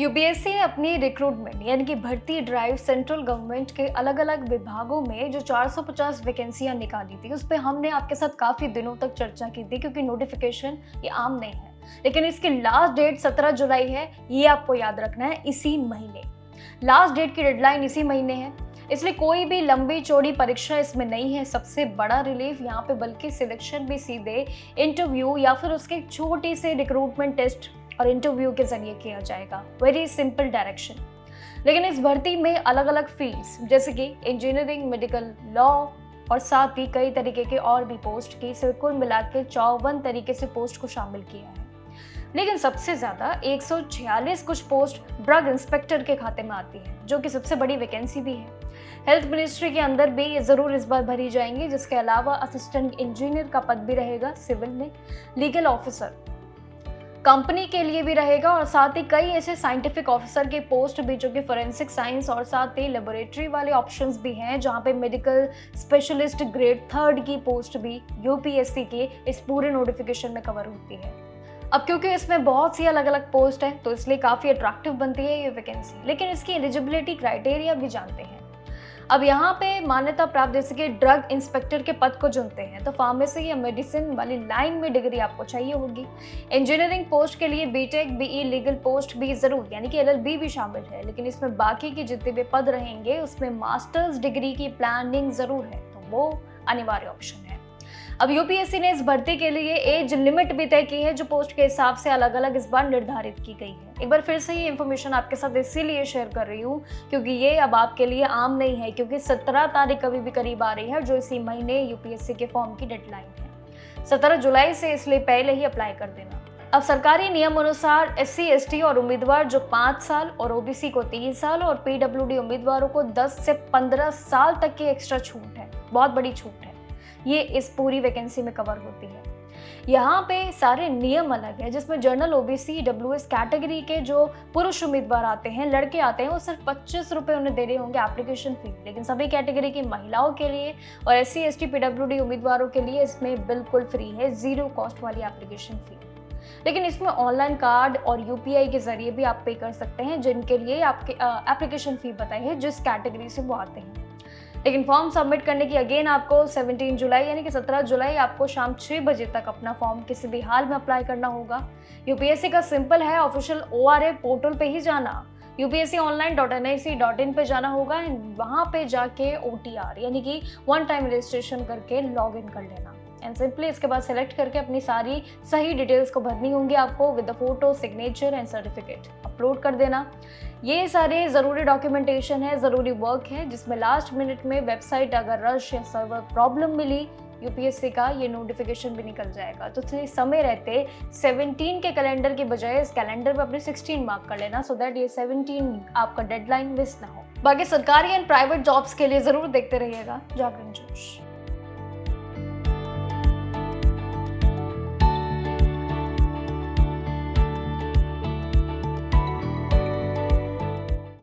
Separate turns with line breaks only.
UPSC ने अपनी recruitment यानी कि भर्ती ड्राइव सेंट्रल गवर्नमेंट के अलग अलग विभागों में जो 450 वैकेंसियां निकाली थी उस पर हमने आपके साथ काफ़ी दिनों तक चर्चा की थी, क्योंकि नोटिफिकेशन ये आम नहीं है। लेकिन इसकी लास्ट डेट 17 जुलाई है, ये आपको याद रखना है। इसी महीने लास्ट डेट की डेडलाइन इसी महीने है, इसलिए कोई भी लंबी चौड़ी परीक्षा इसमें नहीं है। सबसे बड़ा रिलीफ यहाँ पे बल्कि सिलेक्शन भी सीधे इंटरव्यू या फिर उसके छोटी से रिक्रूटमेंट टेस्ट और इंटरव्यू के जरिए किया जाएगा। Very simple direction. लेकिन इस भर्ती में अलग अलग फील्ड्स जैसे कि इंजीनियरिंग, मेडिकल, लॉ और साथ ही कई तरीके के और भी पोस्ट की से कुल मिला के 54 तरीके से पोस्ट को शामिल किया है। लेकिन सबसे ज्यादा 146 कुछ पोस्ट ड्रग इंस्पेक्टर के खाते में आती है, जो कि सबसे बड़ी वैकेंसी भी है। हेल्थ मिनिस्ट्री के अंदर भी ये जरूर इस बार भरी जाएंगी, जिसके अलावा असिस्टेंट इंजीनियर का पद भी रहेगा सिविल में, लीगल ऑफिसर कंपनी के लिए भी रहेगा और साथ ही कई ऐसे साइंटिफिक ऑफिसर के पोस्ट भी जो कि फोरेंसिक साइंस और साथ ही लेबोरेटरी वाले ऑप्शंस भी हैं, जहां पे मेडिकल स्पेशलिस्ट ग्रेड 3 की पोस्ट भी यूपीएससी के इस पूरे नोटिफिकेशन में कवर होती है। अब क्योंकि इसमें बहुत सी अलग अलग पोस्ट है तो इसलिए काफ़ी अट्रैक्टिव बनती है ये वैकेंसी। लेकिन इसकी एलिजिबिलिटी क्राइटेरिया भी जानते हैं। अब यहाँ पे मान्यता प्राप्त जैसे कि ड्रग इंस्पेक्टर के पद को चुनते हैं तो फार्मेसी या मेडिसिन वाली लाइन में डिग्री आपको चाहिए होगी। इंजीनियरिंग पोस्ट के लिए बीटेक, बीई, लीगल पोस्ट भी जरूर यानी कि एलएलबी भी शामिल है। लेकिन इसमें बाकी के जितने भी पद रहेंगे उसमें मास्टर्स डिग्री की प्लानिंग जरूर है, तो वो अनिवार्य ऑप्शन है। अब यूपीएससी ने इस भर्ती के लिए एज लिमिट भी तय की है, जो पोस्ट के हिसाब से अलग अलग इस बार निर्धारित की गई है। एक बार फिर से ये इन्फॉर्मेशन आपके साथ इसीलिए शेयर कर रही हूँ क्योंकि ये अब आपके लिए आम नहीं है, क्योंकि 17 तारीख अभी भी करीब आ रही है, जो इसी महीने यूपीएससी के फॉर्म की डेडलाइन है 17 जुलाई से, इसलिए पहले ही अप्लाई कर देना। अब सरकारी नियम अनुसार SC, ST और उम्मीदवार जो 5 साल और OBC को 3 साल और PWD उम्मीदवारों को 10 से 15 साल तक की एक्स्ट्रा छूट है। बहुत बड़ी छूट है, ये इस पूरी वैकेंसी में कवर होती है। यहाँ पे सारे नियम अलग है, जिसमें जनरल, OBC, WS कैटेगरी के जो पुरुष उम्मीदवार आते हैं, लड़के आते हैं, वो सिर्फ 25 रुपये उन्हें दे रहे होंगे एप्लीकेशन फी। लेकिन सभी कैटेगरी की महिलाओं के लिए और SC, ST, PWD उम्मीदवारों के लिए इसमें बिल्कुल फ्री है, 0 कॉस्ट वाली एप्लीकेशन फी। लेकिन इसमें ऑनलाइन कार्ड और UPI के जरिए भी आप पे कर सकते हैं, जिनके लिए आपके एप्लीकेशन फी बताई है जिस कैटेगरी से वो आते हैं। लेकिन फॉर्म सबमिट करने की अगेन आपको 17 जुलाई यानी कि 17 जुलाई आपको शाम 6 बजे तक अपना फॉर्म किसी भी हाल में अप्लाई करना होगा। यूपीएससी का सिंपल है, ऑफिशियल ORA पोर्टल पे ही जाना, upsconline.nic.in पे जाना होगा एंड वहाँ पे जाके OTR यानी कि वन टाइम रजिस्ट्रेशन करके लॉग इन कर लेना एंड सिंपली इसके बाद सेलेक्ट करके अपनी सारी सही डिटेल्स को भरनी होंगी आपको with the photo, signature and certificate upload कर देना। ये सारे ज़रूरी डॉक्यूमेंटेशन है, ज़रूरी वर्क है, जिसमें लास्ट मिनट में वेबसाइट अगर रश या सर्वर प्रॉब्लम मिली यूपीएससी का ये नोटिफिकेशन भी निकल जाएगा। तो समय रहते 17 के कैलेंडर के बजाय इस कैलेंडर पे अपने 16 मार्क कर लेना, सो दैट ये 17 आपका डेडलाइन मिस ना हो। बाकी सरकारी एंड प्राइवेट जॉब्स के लिए ज़रूर देखते रहिएगा जागरण जोश।